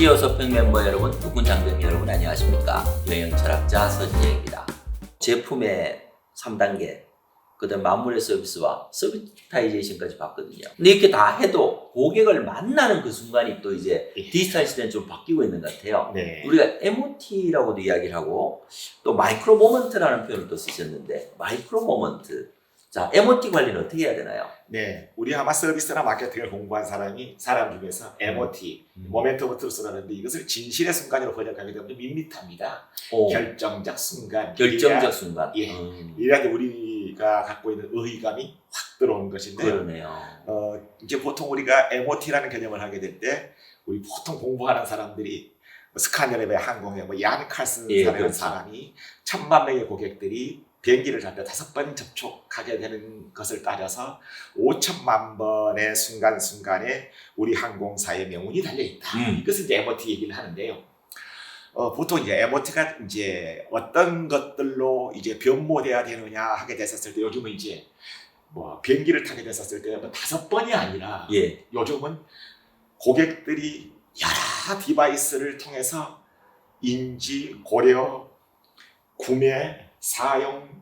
CEO 서평 멤버 여러분, 국군 장병 여러분 안녕하십니까? 여행 철학자 서진영입니다. 제품의 3단계, 그다음 마무리 서비스와 서비타이제이션까지 봤거든요. 근데 이렇게 다 해도 고객을 만나는 그 순간이 또 이제 디지털 시대는 좀 바뀌고 있는 것 같아요. 네. 우리가 MOT라고도 이야기를 하고 또 마이크로 모먼트라는 표현을 또 쓰셨는데 마이크로 모먼트. 자, MOT 관리는 어떻게 해야 되나요? 네, 우리 아마 서비스나 마케팅을 공부한 사람 중에서 MOT, 모멘트 오브 트루스라는데 이것을 진실의 순간으로 번역하게 되면 밋밋합니다. 결정적 순간. 결정적 순간. 예. 이래야 우리가 갖고 있는 의의감이 확 들어오는 것인데. 그러네요. 이제 보통 우리가 MOT라는 개념을 하게 될 때 우리 보통 공부하는 사람들이 스카니아의 항공의 얀 칼슨이라는 그렇죠. 사람이 1000만 명의 고객들이 비행기를 탈 때 5번 접촉하게 되는 것을 따져서 5천만 번의 순간순간에 우리 항공사의 명운이 달려있다. 이것은 이제 MOT 얘기를 하는데요. 보통 이제 MOT가 이제 어떤 것들로 이제 변모돼야 되느냐 하게 됐었을 때 요즘은 이제 뭐 비행기를 타게 됐었을 때 5번이 아니라 요즘은 고객들이 여러 디바이스를 통해서 인지, 고려, 구매, 사용,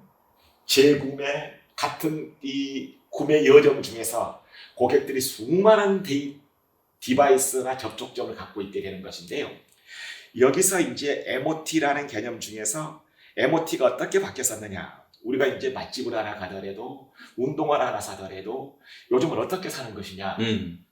재구매 같은 이 구매 여정 중에서 고객들이 수많은 디바이스나 접촉점을 갖고 있게 되는 것인데요. 여기서 이제 MOT라는 개념 중에서 MOT가 어떻게 바뀌었었느냐. 우리가 이제 맛집을 하나 가더라도 운동화를 하나 사더라도 요즘은 어떻게 사는 것이냐.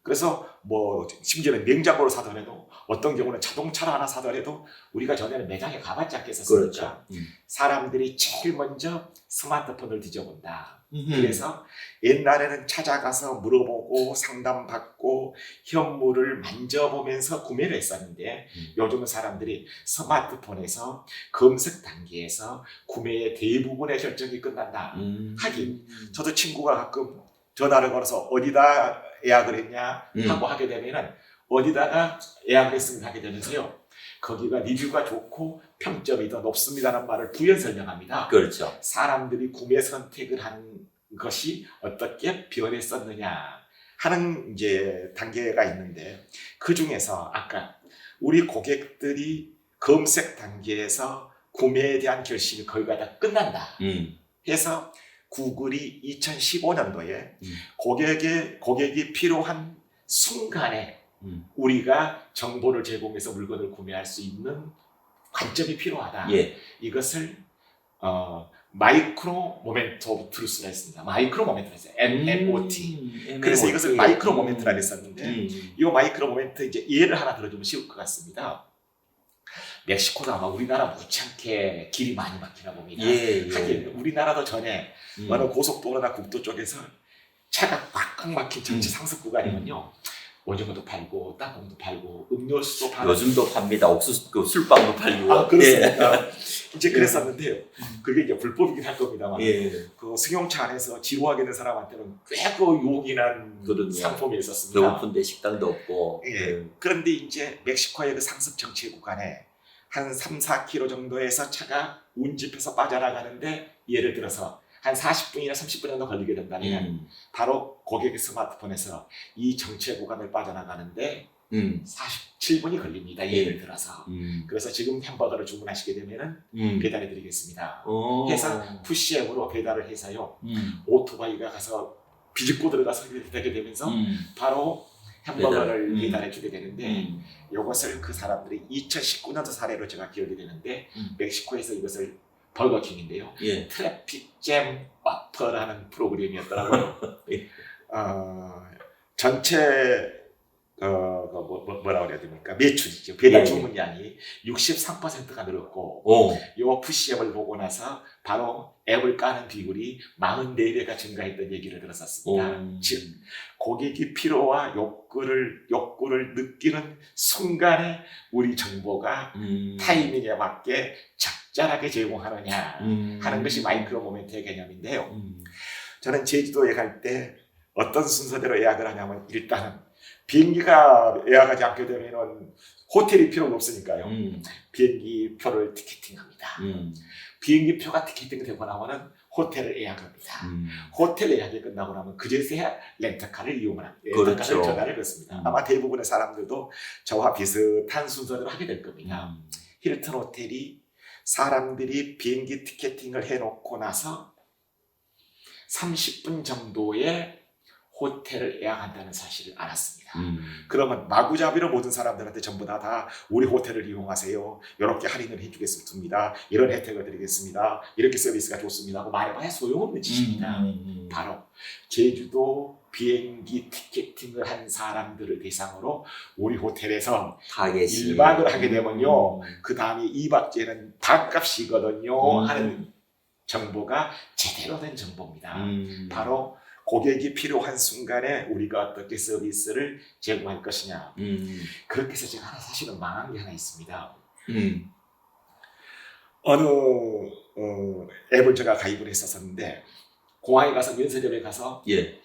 그래서 뭐 심지어는 냉장고를 사더라도 어떤 경우는 자동차를 하나 사더라도 우리가 전에는 매장에 가봤지 않겠었습니까? 그렇죠. 사람들이 제일 먼저 스마트폰을 뒤져본다. 그래서 옛날에는 찾아가서 물어보고 상담받고 현물을 만져보면서 구매를 했었는데 요즘은 사람들이 스마트폰에서 검색 단계에서 구매의 대부분의 결정이 끝난다. 하긴 저도 친구가 가끔 전화를 걸어서 어디다 예약을 했냐 하고 하게 되면은 어디다가 예약을 했으면 하게 되면서요. 거기가 리뷰가 좋고 평점이 더 높습니다라는 말을 부연 설명합니다. 그렇죠. 사람들이 구매 선택을 하는 것이 어떻게 변했었느냐 하는 이제 단계가 있는데 그 중에서 아까 우리 고객들이 검색 단계에서 구매에 대한 결심이 거의 다 끝난다 해서 구글이 2015년도에 고객이 필요한 순간에 우리가 정보를 제공해서 물건을 구매할 수 있는 관점이 필요하다. 이것을 마이크로 모멘트 오브 트루스라 했습니다. 마이크로 모멘트라 했어요. MMOT. 그래서 이것을 마이크로 모멘트라 했었는데 이 마이크로 모멘트 이제 예를 하나 들어주면 쉬울 것 같습니다. 멕시코도 아마 우리나라 못지않게 길이 많이 막히나 봅니다. 하긴 우리나라도 전에 어느 고속도로나 국도 쪽에서 차가 꽉꽉 막힌 전체 상습 구간이면요. 오징어도 팔고 땅콩도 팔고 음료수도 팔고 요즘도 팝니다. 옥수수 술빵도 팔고. 그렇습니다. 이제 그랬었는데요. 그게 이제 불법이긴 할 겁니다만 그 승용차 안에서 지루하게 된 사람한테는 꽤 그 요긴한 상품이 있었습니다. 배고픈데 식당도 없고. 그런데 이제 멕시코의 그 상습 정체 구간에 한 3-4km 정도에서 차가 운집해서 빠져나가는데 예를 들어서 한 40분이나 30분 정도 걸리게 된다면 바로 고객의 스마트폰에서 이 정체 구간을 빠져나가는데 47분이 걸립니다. 예를 들어서. 그래서 지금 햄버거를 주문하시게 되면 배달해 드리겠습니다. 해서 푸시앱으로 배달을 해서요. 오토바이가 가서 비집고 들어가서 되게 되면서 바로 햄버거를 배달해 주게 되는데 이것을 그 사람들이 2019년도 사례로 제가 기억이 되는데 멕시코에서 이것을 버거킹인데요. 트래픽 잼 어퍼라는 프로그램이었더라고요. 전체 뭐라 그래야 됩니까? 매출이죠. 배달 주문량이 63%가 늘었고 이 푸시앱을 보고 나서 바로 앱을 까는 비율이 44배가 증가했던 얘기를 들었었습니다. 즉 고객이 필요와 욕구를 느끼는 순간에 우리 정보가 타이밍에 맞게 적절하게 제공하느냐 하는 것이 마이크로 모멘트의 개념인데요. 저는 제주도에 갈 때 어떤 순서대로 예약을 하냐면 일단은 비행기가 예약하지 않게 되면 호텔이 필요가 없으니까요. 비행기 표를 티켓팅합니다. 비행기 표가 티켓팅되고 나면은 호텔을 예약합니다. 호텔 예약이 끝나고 나면 그제서야 렌터카를 이용하는 그렇죠. 전화를 받습니다. 아마 대부분의 사람들도 저와 비슷한 순서대로 하게 될 겁니다. 힐튼 호텔이 사람들이 비행기 티켓팅을 해놓고 나서 30분 정도에 호텔을 예약한다는 사실을 알았습니다. 그러면 마구잡이로 모든 사람들한테 전부 다 우리 호텔을 이용하세요. 이렇게 할인을 해주겠습니다. 이런 혜택을 드리겠습니다. 이렇게 서비스가 좋습니다. 하고 말해봐야 소용없는 짓입니다. 바로 제주도 비행기 티켓팅을 한 사람들을 대상으로 우리 호텔에서 타겟이 1박을 하게 되면요. 그 다음에 2박째는 반값이거든요. 하는 정보가 제대로 된 정보입니다. 바로 고객이 필요한 순간에 우리가 어떻게 서비스를 제공할 것이냐. 그렇게 해서 제가 사실은 망한 게 하나 있습니다. 어느 앱을 제가 가입을 했었는데 공항에 가서 면세점에 가서 예.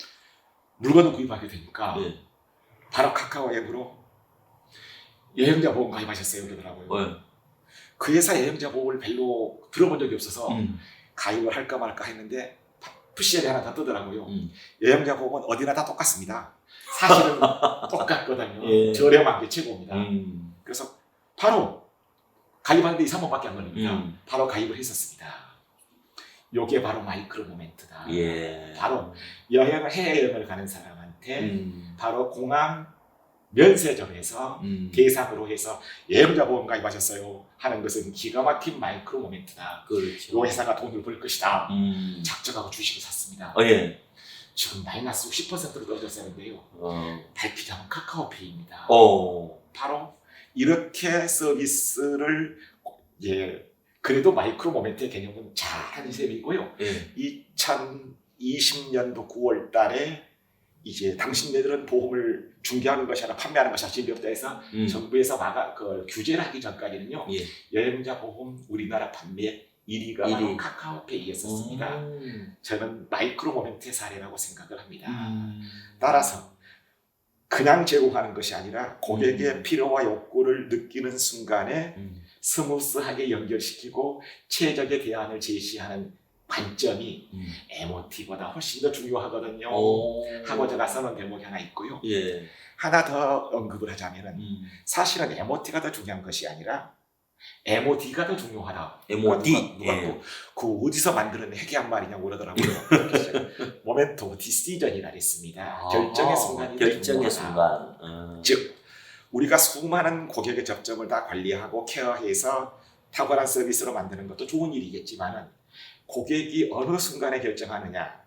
물건을 구입하게 되니까 예. 바로 카카오 앱으로 여행자 보험 가입하셨어요 그러더라고요. 그 회사 여행자 보험을 별로 들어본 적이 없어서 가입을 할까 말까 했는데 푸시앱이 하나 더 뜨더라고요. 여행자 보험은 어디나 다 똑같습니다. 사실은 똑같거든요. 예. 저렴한 게 최고입니다. 그래서 바로 가입하는데 2, 3번밖에 안 걸립니다. 바로 가입을 했었습니다. 요게 바로 마이크로 모멘트다. 예. 바로 해외여행을 가는 사람한테 바로 공항 면세점에서 대상으로 해서 여행자 보험 가입하셨어요 하는 것은 기가 막힌 마이크로 모멘트다. 그렇죠. 요 회사가 돈을 벌 것이다. 작정하고 주식을 샀습니다. 예. 지금 마이너스 60%로 떨어졌었는데요. 밝히자면 카카오페이입니다. 바로 이렇게 서비스를 그래도 마이크로 모멘트의 개념은 잘하는 셈이고요. 2020년도 9월 달에 이제 당신네들은 보험을 중개하는 것이 아니라 판매하는 것이 진리없다 해서 정부에서 규제를 하기 전까지는요. 여행자 보험 우리나라 판매 1위가 바로 카카오페이였었습니다. 저는 마이크로 모멘트의 사례라고 생각을 합니다. 따라서 그냥 제공하는 것이 아니라 고객의 필요와 욕구를 느끼는 순간에 스무스하게 연결시키고 최적의 대안을 제시하는 관점이 MOT보다 훨씬 더 중요하거든요. 하고 제가 써놓은 대목이 하나 있고요. 하나 더 언급을 하자면은 사실은 MOT가 더 중요한 것이 아니라 MOD가 더 중요하다. MOD. 누가 그 어디서 만드는 핵이한 말이냐고 그러더라고요. 모멘토 디시전이라 했습니다. 결정의 순간이 결정의 순간. 즉 우리가 수많은 고객의 접점을 다 관리하고 케어해서 탁월한 서비스로 만드는 것도 좋은 일이겠지만은 고객이 어느 순간에 결정하느냐.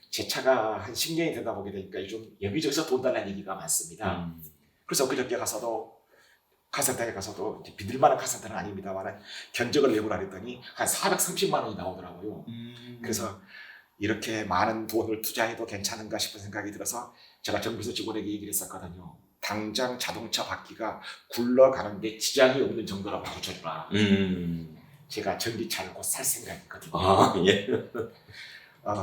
제 차가 한 10년이 되다 보게 되니까 요즘 여기저기서 돈 달라는 얘기가 많습니다. 그래서 그저께 가서도 카센터에 가서도 이제 비들만한 카센터는 아닙니다만 견적을 내보라 했더니 한 430만 원이 나오더라고요. 그래서 이렇게 많은 돈을 투자해도 괜찮은가 싶은 생각이 들어서 제가 정비소 직원에게 얘기를 했었거든요. 당장 자동차 바퀴가 굴러가는데 지장이 없는 정도로 바꿔줘라. 제가 전기차를 곧 살 생각이거든요.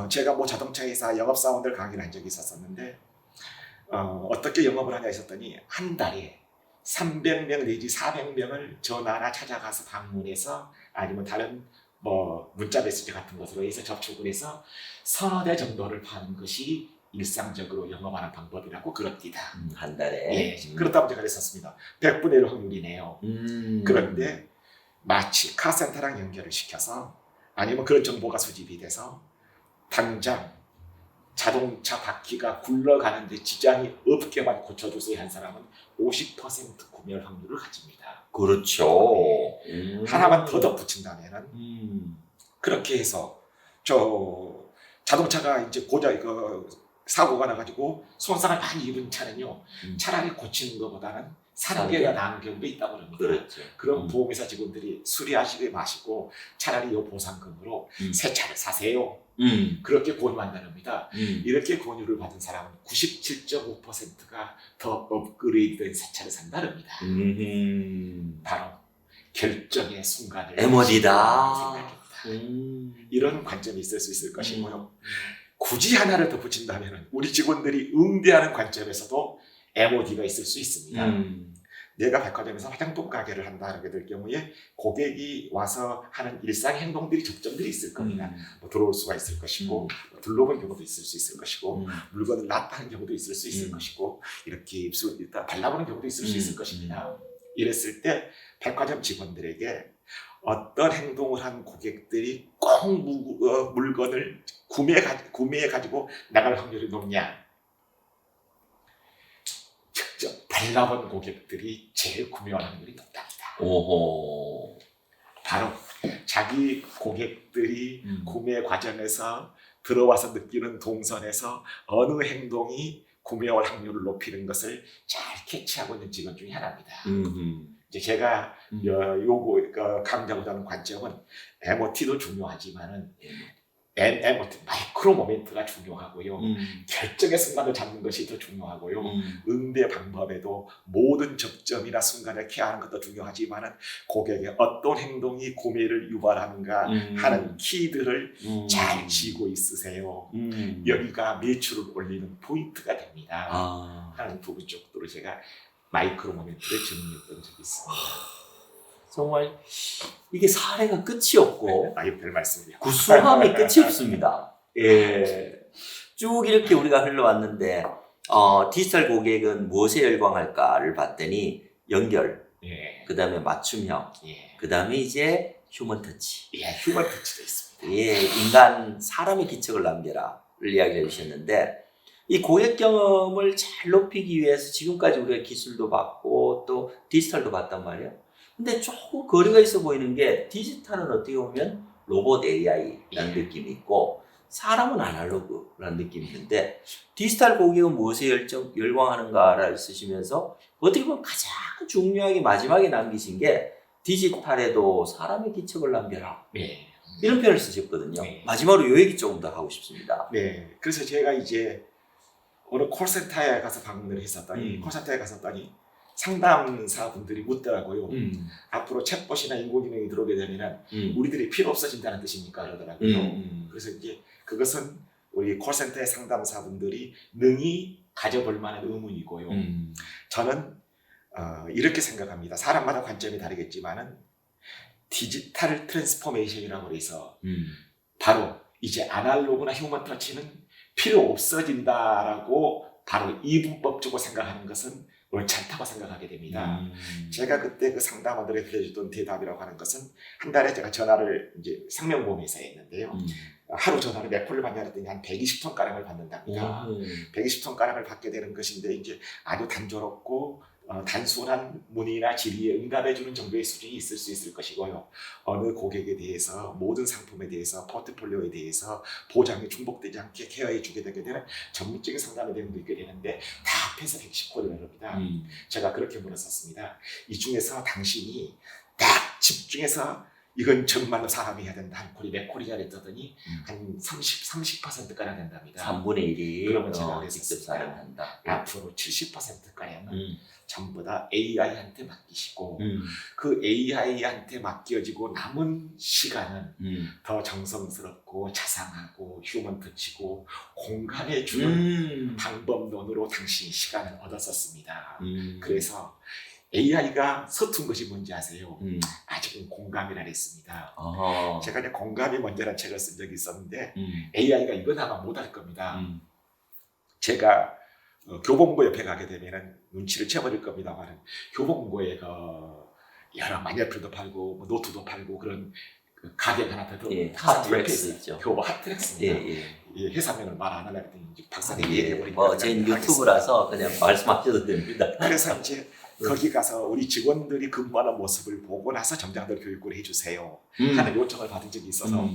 제가 뭐 자동차 회사 영업사원들 강의를 한 적이 있었는데 어떻게 영업을 하냐 했었더니 한 달에 300명 내지 400명을 전화나 찾아가서 방문해서 아니면 다른 뭐 문자 메시지 같은 것으로 해서 접촉을 해서 서너 대 정도를 파는 것이 일상적으로 영업하는 방법이라고 그럽니다. 한 달에? 그렇다고 제가 했었습니다. 100분의 1 확률이네요. 그런데 마치 카센터랑 연결을 시켜서 아니면 그런 정보가 수집이 돼서 당장 자동차 바퀴가 굴러가는데 지장이 없게만 고쳐주세요 한 사람은 50% 구매 확률을 가집니다. 그렇죠. 하나만 더 덧붙인다면은 그렇게 해서 자동차가 이제 사고가 나가지고 손상을 많이 입은 차는요 차라리 고치는 것보다는 사는 게 나은 경우도 있다고 합니다. 그렇죠. 그럼 보험회사 직원들이 수리하시게 마시고 차라리 이 보상금으로 새 차를 사세요. 그렇게 권유한다랍니다. 이렇게 권유를 받은 사람은 97.5%가 더 업그레이드된 새 차를 산다랍니다. 바로 결정의 순간을 MOD다. 이런 관점이 있을 수 있을 것이고요. 굳이 하나를 더 붙인다면 우리 직원들이 응대하는 관점에서도 MOD가 있을 수 있습니다. 내가 백화점에서 화장품 가게를 한다게 될 경우에 고객이 와서 하는 일상 행동들이 접점들이 있을 겁니다. 뭐 들어올 수가 있을 것이고 뭐 둘러본 경우도 있을 수 있을 것이고 물건을 납하는 경우도 있을 수 있을 것이고 이렇게 입술 일단 발라보는 경우도 있을 수 있을 것입니다. 이랬을 때 백화점 직원들에게 어떤 행동을 한 고객들이 꼭 물건을 구매해 가지고 나갈 확률이 높냐? 직접 발라본 고객들이 제일 구매할 확률이 높답니다. 오호. 바로 자기 고객들이 구매 과정에서 들어와서 느끼는 동선에서 어느 행동이 구매할 확률을 높이는 것을 잘 캐치하고 있는 직원 중에 하나입니다. 이제 제가 강조하고자 하는 관점은 MOT도 중요하지만은 MOT 마이크로 모멘트가 중요하고요. 결정의 순간을 잡는 것이 더 중요하고요. 응대 방법에도 모든 접점이나 순간을 케어하는 것도 중요하지만은 고객의 어떤 행동이 구매를 유발하는가 하는 키들을 잘 쥐고 있으세요. 여기가 매출을 올리는 포인트가 됩니다. 하는 부분 쪽으로 제가 마이크로 모멘트를 정리했던 적이 있습니다. 정말 이게 사례가 끝이 없고 아유, 별 말씀이요. 구수함이 끝이 없습니다. 예. 쭉 이렇게 우리가 흘러왔는데 디지털 고객은 무엇에 열광할까를 봤더니 연결, 예. 그 다음에 맞춤형, 예. 그 다음에 이제 휴먼 터치. 예, 휴먼 터치도 있습니다. 예, 인간, 사람의 기척을 남겨라를 이야기해 주셨는데 이 고객 경험을 잘 높이기 위해서 지금까지 우리가 기술도 받고 또 디지털도 봤단 말이에요. 근데 조금 거리가 있어 보이는 게 디지털은 어떻게 보면 로봇 AI라는 느낌이 있고 사람은 아날로그라는 느낌이 있는데 디지털 고객은 무엇에 열광하는가를 쓰시면서 어떻게 보면 가장 중요하게 마지막에 남기신 게 디지털에도 사람의 기척을 남겨라. 네. 이런 표현을 쓰셨거든요. 네. 마지막으로 요 얘기 조금 더 하고 싶습니다. 네. 그래서 제가 이제 어느 콜센터에 가서 방문을 했었더니 콜센터에 갔었더니 상담사 분들이 묻더라고요. 앞으로 챗봇이나 인공지능이 들어오게 되면 우리들이 필요 없어진다는 뜻입니까? 그러더라고요. 그래서 이제 그것은 우리 콜센터의 상담사 분들이 능히 가져볼 만한 의문이고요. 저는 이렇게 생각합니다. 사람마다 관점이 다르겠지만은 디지털 트랜스포메이션이라고 해서 바로 이제 아날로그나 휴먼 터치는 필요 없어진다라고 바로 이분법적으로 생각하는 것은 옳지 않다고 생각하게 됩니다. 제가 그때 그 상담원들에게 해주던 대답이라고 하는 것은 한 달에 제가 전화를 이제 생명보험회사에 했는데요. 하루 전화를 몇 콜을 받냐 했더니 한 120톤 가량을 받는답니다. 120톤 가량을 받게 되는 것인데 이제 아주 단조롭고 단순한 문의나 질의에 응답해주는 정도의 수준이 있을 수 있을 것이고요. 어느 고객에 대해서 모든 상품에 대해서 포트폴리오에 대해서 보장이 중복되지 않게 케어해주게 되게 되는 전문적인 상담의 내용도 있게 되는데 다 합해서 110콜을 합니다. 제가 그렇게 물었었습니다. 이 중에서 당신이 딱 집중해서 이건 정말로 사람이 해야 된다. 한 콜이 몇 콜이냐 했더니 한 30%가량 된답니다. 3분의 1이 그러면 제가 직접 사용한다. 앞으로 70%가량은 전부 다 AI한테 맡기시고 음. 그 AI한테 맡겨지고 남은 시간은 음. 더 정성스럽고 자상하고 휴먼 터치고 공감해주는 방법론으로 당신이 시간을 얻었었습니다. 그래서 AI가 서툰 것이 뭔지 아세요? 아직은 공감이라 했습니다. 어허. 제가 이제 공감이 먼저라는 책을 쓴 적이 있었는데 AI가 이건 아마 못할 겁니다. 제가 교보문고 옆에 가게 되면은 눈치를 채버릴 겁니다만 교보문고에 여러 만년필도 팔고 뭐 노트도 팔고 그런 그 가게가 하나 더 예, 항상 옆에 핫트랙스 있어요. 있죠. 교보 핫트랙스입니다. 예, 예. 예, 회사명을 말 안 하려고 했더니 이제 박사님이 예, 얘기해버리니까 뭐 제 유튜브라서 그냥 말씀하셔도 됩니다. 그래서 이제 거기 가서 우리 직원들이 근무하는 모습을 보고 나서 점장들 교육을 해주세요 하는 요청을 받은 적이 있어서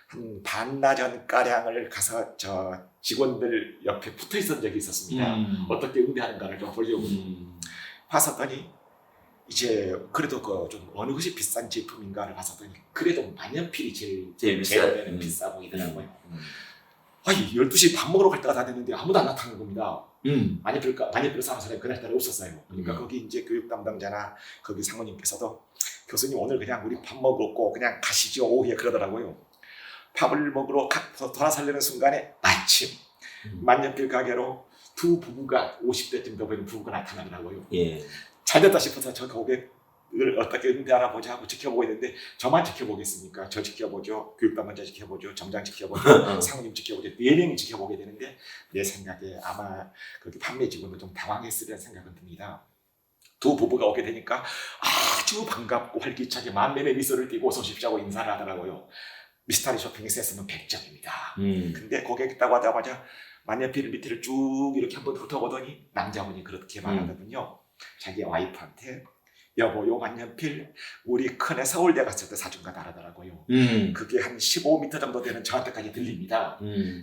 한 반나절 가량을 가서 저 직원들 옆에 붙어 있었던 적이 있었습니다. 어떻게 응대하는가를 좀 보려고 봤었더니 이제 그래도 좀 어느 것이 비싼 제품인가를 봤었더니 그래도 만년필이 제일 비싸 보이더라고요. 아니 12시 밥 먹으러 갈 때가 다 됐는데 아무도 안 나타나는 겁니다. 만년필 사는 사람이 그날따라 없었어요. 그러니까 거기 이제 교육 담당자나 거기 상무님께서도 교수님 오늘 그냥 우리 밥 먹고 그냥 가시죠 오후에 그러더라고요. 밥을 먹으러 돌아서려는 순간에 마침 만년필 가게로 두 부부가 50대쯤 더 보이는 부부가 나타나더라고요. 예. 잘됐다 싶어서 저 고객을 어떻게 응대하나 보자 하고 지켜보고 있는데 저만 지켜보겠습니까? 저 지켜보죠. 교육담당자 지켜보죠. 점장 지켜보죠. 상무님 지켜보죠. 4명이 지켜보게 되는데 내 생각에 아마 그렇게 판매 직원도 좀 당황했으리라는 생각은 듭니다. 두 부부가 오게 되니까 아주 반갑고 활기차게 만면의 미소를 띠고 어서 오십시오 하고 인사를 하더라고요. 미스터리 쇼핑의 센스는 100점입니다. 근데 고객 있다고 하자마자 만년필 밑을 쭉 이렇게 한번 훑어보더니 남자분이 그렇게 말하더군요. 자기 와이프한테 여보 요 만년필 우리 큰애 서울대 갔을 때 사준 거다 하더라고요. 그게 한 15m 정도 되는 저한테까지 들립니다.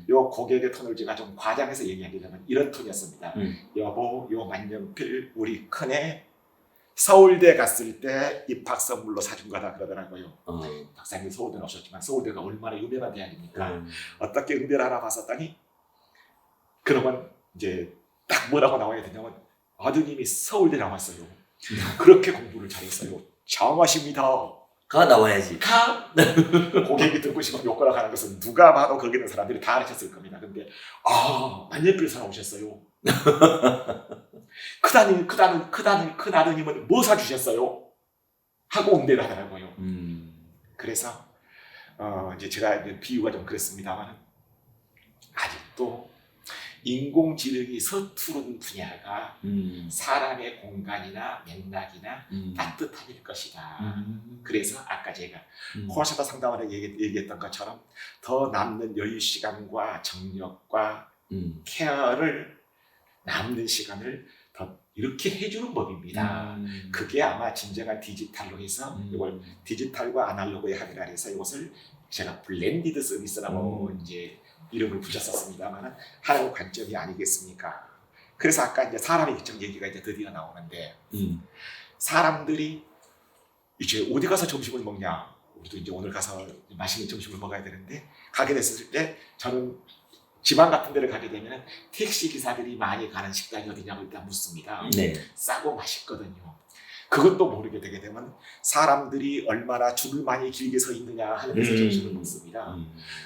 요 고객의 톤을 제가 좀 과장해서 얘기하게 되면 이런 톤이었습니다. 여보 요 만년필 우리 큰애 서울대 갔을 때 입학 선물로 사준 거다 그러더라고요. 박사님 서울대는 오셨지만 서울대가 얼마나 유명한 대학입니까? 어떻게 응대를 하나 봤었더니 그러면 이제 딱 뭐라고 나와야 되냐면 아드님이 서울대 나왔어요. 그렇게 공부를 잘했어요. 장하십니다. 가 나와야지. 고객이 듣고 싶으면 욕거라 하는 것은 누가 봐도 거기 있는 사람들이 다 알아챘을 겁니다. 근데 만년필 사오셨어요. 큰 아드님은 뭐 사주셨어요? 하고 응대를 하더라고요. 그래서 이제 제가 이제 비유가 좀 그렇습니다만 아직도 인공지능이 서투른 분야가 사람의 공간이나 맥락이나 따뜻함일 것이다. 그래서 아까 제가 콜센터 상담원에게 얘기했던 것처럼 더 남는 여유 시간과 정력과 케어를 남는 시간을 더 이렇게 해주는 법입니다. 그게 아마 진정한 디지털로 해서 이걸 디지털과 아날로그의 합의를 해서 이것을 제가 블렌디드 서비스라고 이제 이름을 붙였었습니다만 하나의 관점이 아니겠습니까? 그래서 아까 이제 사람의 기점 얘기가 이제 드디어 나오는데 사람들이 이제 어디 가서 점심을 먹냐? 우리도 이제 오늘 가서 맛있는 점심을 먹어야 되는데 가게 됐을 때 저는 지방 같은 데를 가게 되면 택시 기사들이 많이 가는 식당이 어디냐고 일단 묻습니다. 네. 싸고 맛있거든요. 그것도 모르게 되게 되면 사람들이 얼마나 줄을 많이 길게 서 있느냐 하는 데서 점심을 먹습니다.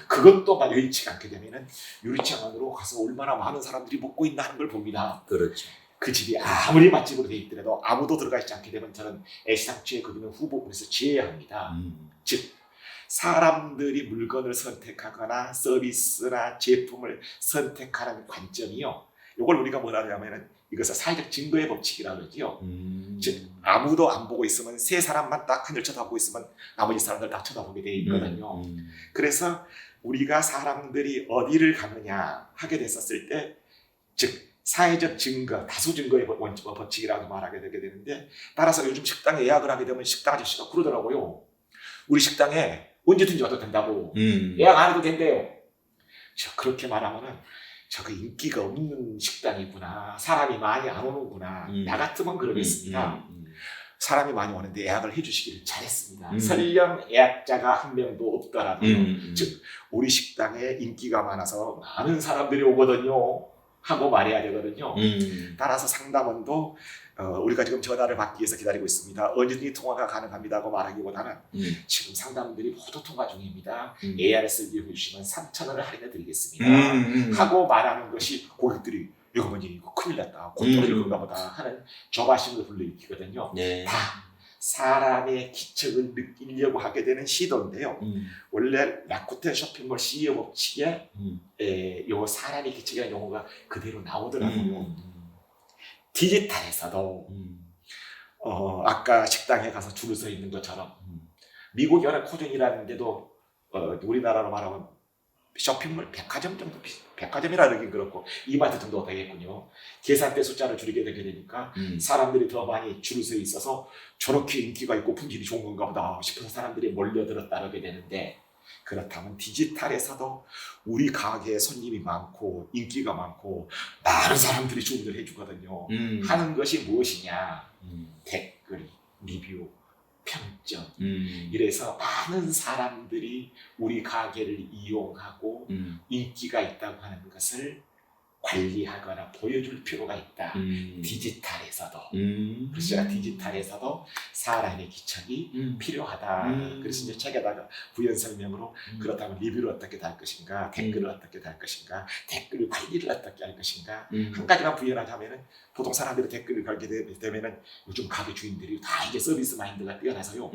그것도 막 여의치 않게 되면 유리창 안으로 가서 얼마나 많은 사람들이 먹고 있나 하는 걸 봅니다. 그렇죠. 그 집이 아무리 맛집으로 돼 있더라도 아무도 들어가 있지 않게 되면 저는 애시당초에 거기는 후보군에서 지혜합니다. 즉 사람들이 물건을 선택하거나 서비스나 제품을 선택하는 관점이요. 이걸 우리가 뭐라 하냐면 이것을 사회적 증거의 법칙이라고 그러죠. 즉 아무도 안 보고 있으면 세 사람만 딱 하늘 쳐다보고 있으면 나머지 사람들 다 쳐다보게 돼 있거든요. 그래서 우리가 사람들이 어디를 가느냐 하게 됐었을 때 즉 사회적 증거, 다수 증거의 법칙이라고 말하게 되게 되는데 따라서 요즘 식당에 예약을 하게 되면 식당 아저씨가 그러더라고요. 우리 식당에 언제든지 와도 된다고 예약 안 해도 된대요. 그렇게 말하면은 저거 인기가 없는 식당이구나. 사람이 많이 안 오는구나. 나 같으면 그러겠습니다. 사람이 많이 오는데 예약을 해주시기를 잘했습니다. 설령 예약자가 한 명도 없더라도 즉 우리 식당에 인기가 많아서 많은 사람들이 오거든요 하고 말해야 되거든요. 따라서 상담원도 우리가 지금 전화를 받기 위해서 기다리고 있습니다. 언제든지 통화가 가능합니다 하고 말하기보다는 지금 상담들이 모두 통화 중입니다. ARS를 이용해 주시면 3,000원을 할인해 드리겠습니다 하고 말하는 것이 고객들이 이거 뭐지 이거 큰일 났다 곧 떨어질 건가 보다 하는 조바심을 불러일으키거든요. 네. 다 사람의 기척을 느끼려고 하게 되는 시도인데요. 원래 라쿠텐 쇼핑몰 CEO 법칙에 요 사람의 기척이라는 용어가 그대로 나오더라고요. 디지털에서도 아까 식당에 가서 줄을 서 있는 것처럼 미국이 워낙 코전이라는데도 우리나라로 말하면 쇼핑몰 백화점 정도 백화점이라 그러긴 그렇고 이마트 정도가 되겠군요. 계산대 숫자를 줄이게 되게 되니까 사람들이 더 많이 줄을 서 있어서 저렇게 인기가 있고 품질이 좋은 건가 보다 싶어서 사람들이 몰려들어 따르게 되는데 그렇다면 디지털에서도 우리 가게에 손님이 많고 인기가 많고 많은 사람들이 주문을 해주거든요. 하는 것이 무엇이냐? 댓글, 리뷰, 평점. 이래서 많은 사람들이 우리 가게를 이용하고 인기가 있다고 하는 것을 관리하거나 보여줄 필요가 있다. 디지털에서도 그래서 디지털에서도 사람의 기척이 필요하다. 그래서 이제 책에다가 부연 설명으로 그렇다면 리뷰를 어떻게 달 것인가, 댓글을 어떻게 달 것인가, 댓글 관리를 어떻게 할 것인가. 한 가지만 부연하자면은 보통 사람들이 댓글을 걸게 되면은 요즘 가게 주인들이 다 이제 서비스 마인드가 뛰어나서요.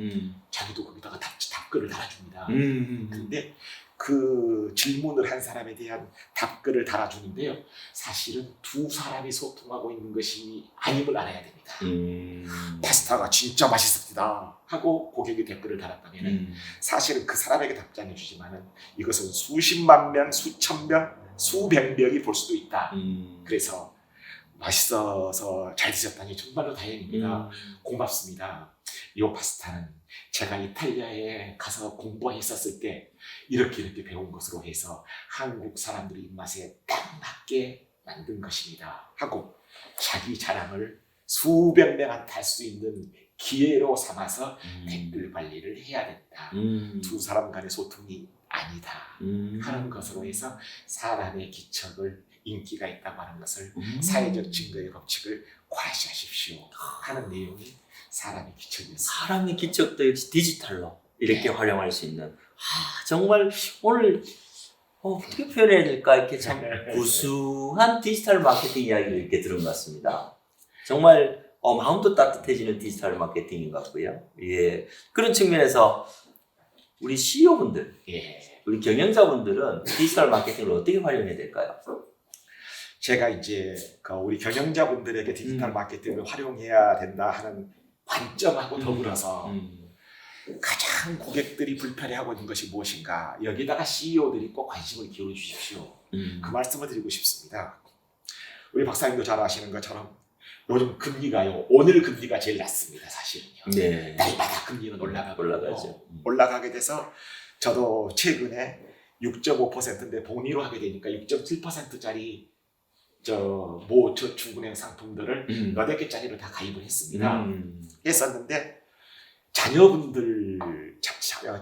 자기도 거기다가 답글을 달아줍니다. 근데 그 질문을 한 사람에 대한 답글을 달아주는데요. 사실은 두 사람이 소통하고 있는 것이 아님을 알아야 됩니다. 파스타가 진짜 맛있습니다 하고 고객이 댓글을 달았다면 사실은 그 사람에게 답장해 주지만은 이것은 수십만 명, 수천 명, 수백 명이 볼 수도 있다. 그래서 맛있어서 잘 드셨다니 정말로 다행입니다. 고맙습니다. 이 파스타는 제가 이탈리아에 가서 공부했었을 때 이렇게 배운 것으로 해서 한국 사람들의 입맛에 딱 맞게 만든 것입니다 하고 자기 자랑을 수백 명한테 할 수 있는 기회로 삼아서 댓글 관리를 해야 된다. 두 사람 간의 소통이 아니다 하는 것으로 해서 사람의 기척을 인기가 있다고 하는 것을 사회적 증거의 법칙을 과시하십시오 하는 내용이 사람의 기척이었습니다. 사람의 기척도 역시 디지털로 이렇게 활용할 수 있는 정말 오늘 어떻게 표현해야 될까 이렇게 참 구수한 디지털 마케팅 이야기를 이렇게 들은 것 같습니다. 정말 마음도 따뜻해지는 디지털 마케팅인 것 같고요. 예, 그런 측면에서 우리 CEO분들, 우리 경영자분들은 디지털 마케팅을 어떻게 활용해야 될까요? 제가 이제 우리 경영자분들에게 디지털 마케팅을 활용해야 된다 하는 관점하고 더불어서 가장 고객들이 불편해하고 있는 것이 무엇인가 여기다가 CEO들이 꼭 관심을 기울여 주십시오. 그 말씀을 드리고 싶습니다. 우리 박사님도 잘 아시는 것처럼 요즘 금리가요. 오늘 금리가 제일 낮습니다. 사실은요. 네. 날마다 금리는 올라가죠. 올라가게 돼서 저도 최근에 6.5%인데 복리로 하게 되니까 6.7%짜리 모 저축은행 상품들을 여덟 개짜리로 다 가입을 했습니다. 했었는데 자녀분들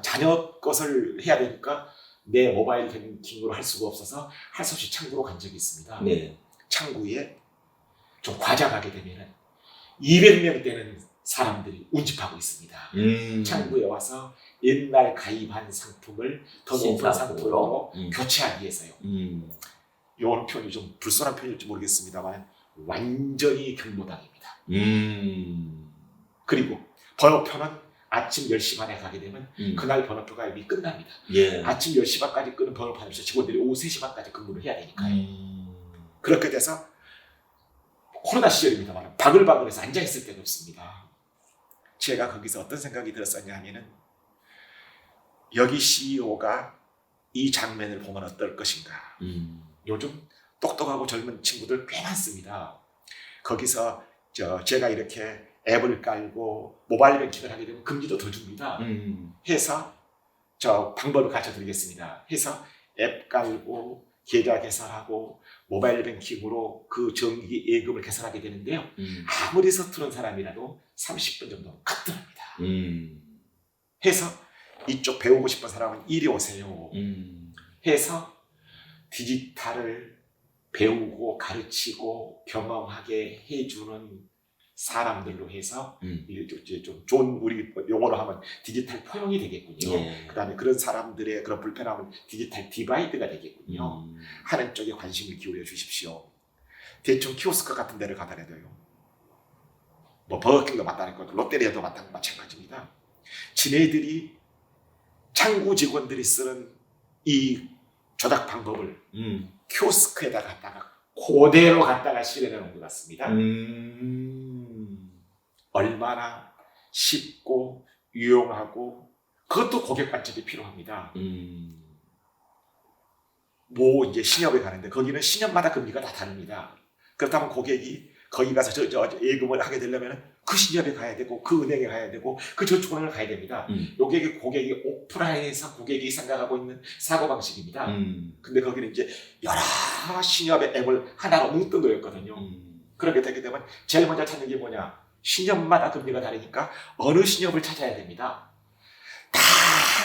자녀 것을 해야 되니까 내 모바일 뱅킹으로 할 수가 없어서 할 수 없이 창구로 간 적이 있습니다. 네. 창구에 좀 과장하게 되면은 200명 되는 사람들이 운집하고 있습니다. 창구에 와서 옛날 가입한 상품을 더 높은 상품으로 교체하기 위해서요. 이런 표현이 좀 불손한 표현일지 모르겠습니다만 완전히 경로당입니다. 그리고 번호표는 아침 10시 반에 가게 되면 그날 번호표 가입이 끝납니다. 아침 10시 반까지 끄는 번호판에서 직원들이 오후 3시 반까지 근무를 해야 되니까요. 그렇게 돼서 코로나 시절입니다만 바글바글해서 앉아있을 데가 없습니다. 제가 거기서 어떤 생각이 들었었냐 하면은 여기 CEO가 이 장면을 보면 어떨 것인가. 요즘 똑똑하고 젊은 친구들 꽤 많습니다. 거기서 제가 이렇게 앱을 깔고 모바일 뱅킹을 하게 되면 금리도 더 줍니다. 해서 방법을 가르쳐 드리겠습니다. 해서 앱 깔고 계좌 개설하고 모바일 뱅킹으로 그 정기 예금을 개설하게 되는데요. 아무리 서투른 사람이라도 30분 정도는 가능합니다. 해서 이쪽 배우고 싶은 사람은 이리 오세요. 해서 디지털을 배우고 가르치고 경험하게 해주는 사람들로 해서 좀 좋은 우리 용어로 하면 디지털 포용이 되겠군요. 그 다음에 그런 사람들의 그런 불편함은 디지털 디바이드가 되겠군요. 하는 쪽에 관심을 기울여 주십시오. 대충 키오스크 같은 데를 가더라도요. 뭐 버거킹도 마찬가지고 롯데리아도 마찬가지입니다. 지네들이 창구 직원들이 쓰는 이 조작 방법을 키오스크에다 갖다가 그대로 갖다가 실현해 놓은 것 같습니다. 얼마나 쉽고 유용하고 그것도 고객 관점이 필요합니다. 뭐 이제 신협에 가는데 거기는 신협마다 금리가 다 다릅니다. 그렇다면 고객이 거기 가서 예금을 하게 되려면 그 신협에 가야 되고 그 은행에 가야 되고 그 저축은행을 가야 됩니다. 요게 고객이 오프라인에서 고객이 생각하고 있는 사고방식입니다. 근데 거기는 이제 여러 신협의 앱을 하나로 뭉뜬 거였거든요. 그렇게 되게 되면 제일 먼저 찾는 게 뭐냐? 신협마다 금리가 다르니까 어느 신협을 찾아야 됩니다. 다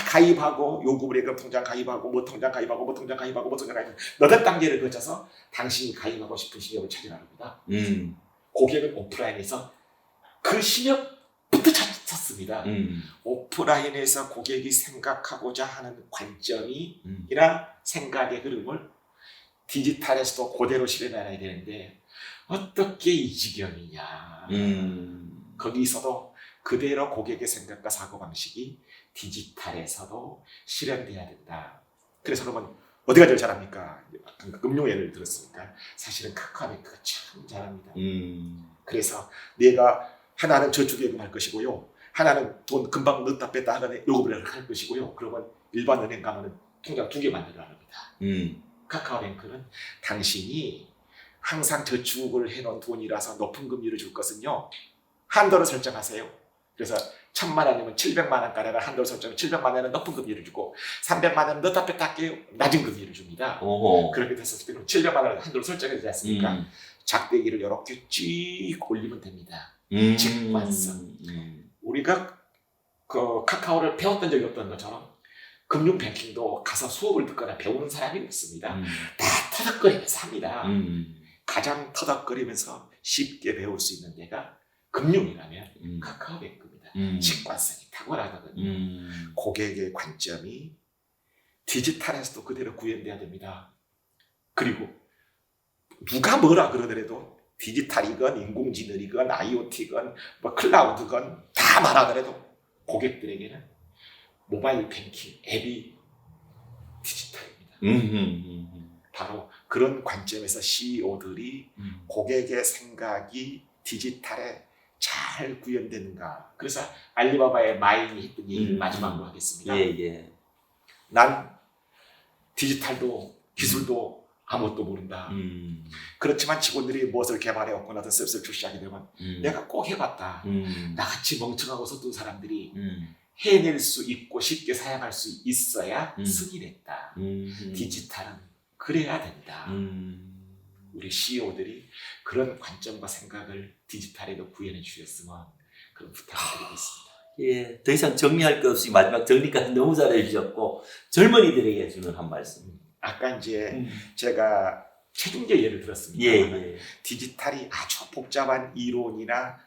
가입하고 요구불예금 통장 가입하고 뭐 통장 가입하고 뭐 통장 가입하고 뭐 통장 가입하고 너댓 단계를 거쳐서 당신이 가입하고 싶은 신협을 찾으라는 겁니다. 고객은 오프라인에서 그 신협부터 찾습니다. 오프라인에서 고객이 생각하고자 하는 관점이나 생각의 흐름을 디지털에서도 그대로 실현해야 되는데 어떻게 이 지경이냐. 거기서도 그대로 고객의 생각과 사고방식이 디지털에서도 실현돼야 된다. 그래서 그러면 어디가 제일 잘합니까? 금융 예를 들었으니까 사실은 카카오뱅크가 참 잘합니다. 그래서 내가 하나는 저축예금 할 것이고요. 하나는 돈 금방 넣었다 뺐다 하는 요금을 할 것이고요. 그러면 일반 은행 가면 통장 2개 만들어야 합니다. 카카오뱅크는 당신이 항상 저축을 해놓은 돈이라서 높은 금리를 줄 것은요. 한도를 설정하세요. 그래서 1,000만 원이면 700만 원가량을 한도를 설정하면 700만 원은 높은 금리를 주고 300만 원은 넣었다 뺐다 할게요. 낮은 금리를 줍니다. 그렇게 됐을 때는 700만 원을 한도를 설정해야 되지 않습니까? 작대기를 이렇게 쭉 올리면 됩니다. 직관성. 우리가 그 카카오를 배웠던 적이 없던 것처럼 금융 뱅킹도 가서 수업을 듣거나 배우는 사람이 없습니다. 다 터덕거리면서 합니다. 가장 터덕거리면서 쉽게 배울 수 있는 데가 금융이라면 카카오뱅크입니다. 직관성이 탁월하거든요. 고객의 관점이 디지털에서도 그대로 구현돼야 됩니다. 그리고 누가 뭐라 그러더라도 디지털이건 인공지능이건 IoT건 뭐 클라우드건 다 말하더라도 고객들에게는 모바일 뱅킹 앱이 디지털입니다. 바로 그런 관점에서 CEO들이 고객의 생각이 디지털에 잘 구현되는가. 그래서 알리바바의 마인이 했던 얘기를 마지막으로 하겠습니다. 난 디지털도 기술도 아무것도 모른다. 그렇지만 직원들이 무엇을 개발해왔거나 어떤 서비스를 출시하게 되면 내가 꼭 해봤다. 나같이 멍청하고 서툰 사람들이 해낼 수 있고 쉽게 사용할 수 있어야 승인했다. 디지털은 그래야 된다. 우리 CEO들이 그런 관점과 생각을 디지털에도 구현해 주셨으면 그런 부탁을 드리고 있습니다. 예, 더 이상 정리할 것 없이 마지막 정리까지 너무 잘해 주셨고 젊은이들에게 해주는 한 말씀. 아까 이제 제가 체중계 예를 들었습니다. 디지털이 아주 복잡한 이론이나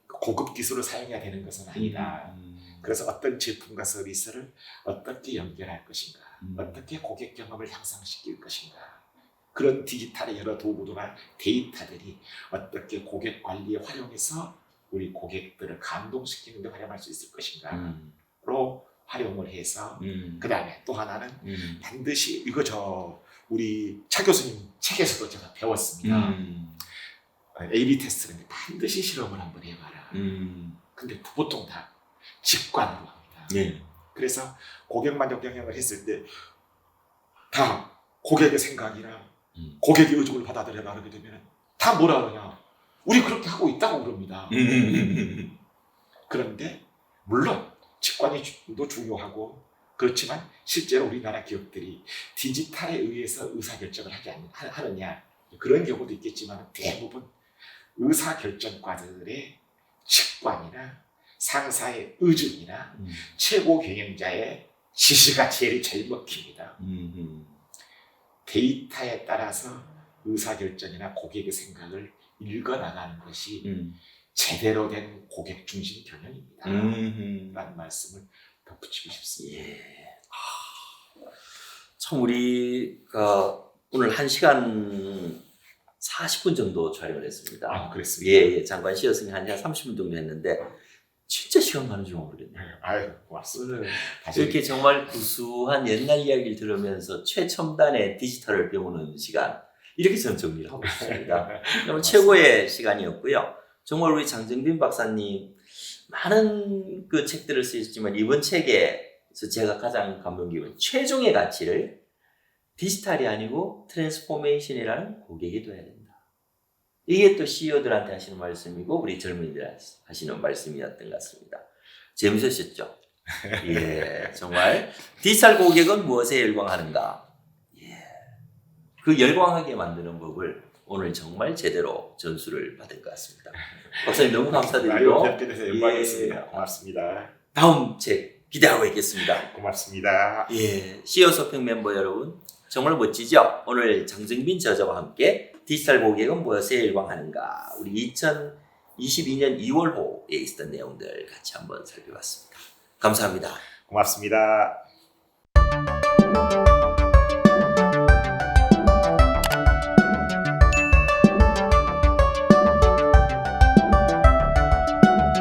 고급 기술을 사용해야 되는 것은 아니다. 그래서 어떤 제품과 서비스를 어떻게 연결할 것인가, 어떻게 고객 경험을 향상시킬 것인가, 그런 디지털의 여러 도구도나 데이터들이 어떻게 고객 관리에 활용해서 우리 고객들을 감동시키는 데 활용할 수 있을 것인가로 활용을 해서 그 다음에 또 하나는 반드시 이거 우리 차 교수님 책에서도 제가 배웠습니다. A/B 테스트는 반드시 실험을 한번 해봐라. 근데 보통 다 직관으로 합니다. 그래서 고객 만족 경영을 했을 때 다 고객의 생각이나 고객의 의중을 받아들여라 하게 되면 다 뭐라 그러냐. 우리 그렇게 하고 있다고 그럽니다. 그런데 물론 직관도 중요하고 그렇지만 실제로 우리나라 기업들이 디지털에 의해서 의사결정을 하느냐 그런 경우도 있겠지만 대부분 의사결정과들의 직관이나 상사의 의중이나 최고 경영자의 지시가 제일 잘 먹힙니다. 데이터에 따라서 의사결정이나 고객의 생각을 읽어나가는 것이 제대로 된 고객 중심 경영입니다. 라는 말씀을 덧붙이고 싶습니다. 참 우리가 오늘 1시간 40분 정도 촬영을 했습니다. 그랬습니다. 잠깐 쉬었으니 한 30분 정도 했는데 진짜 시간 가는 줄 모르겠네요. 아유, 고맙습니다. 이렇게 정말 구수한 옛날 이야기를 들으면서 최첨단의 디지털을 배우는 시간, 이렇게 저는 정리를 하고 있습니다. 정말 최고의 시간이었고요. 정말 우리 장정빈 박사님 많은 그 책들을 쓰셨지만 이번 책에서 제가 가장 감명 깊은 최종의 가치를 디지털이 아니고 트랜스포메이션이라는 고객이 돼야 된다. 이게 또 CEO들한테 하시는 말씀이고 우리 젊은이들 하시는 말씀이었던 것 같습니다. 재밌으셨죠? 정말 디지털 고객은 무엇에 열광하는가? 그 열광하게 만드는 법을 오늘 정말 제대로 전수를 받은 것 같습니다. 박사님 너무 감사드리고 뵙게 돼서 영광이었습니다. 고맙습니다. 다음 책 기대하고 있겠습니다. 고맙습니다. 예, CEO 서평 멤버 여러분 정말 멋지죠? 오늘 장정빈 저자와 함께 디지털 고객은 무엇에 열광하는가 우리 2022년 2월호에 있었던 내용들 같이 한번 살펴봤습니다. 감사합니다. 고맙습니다.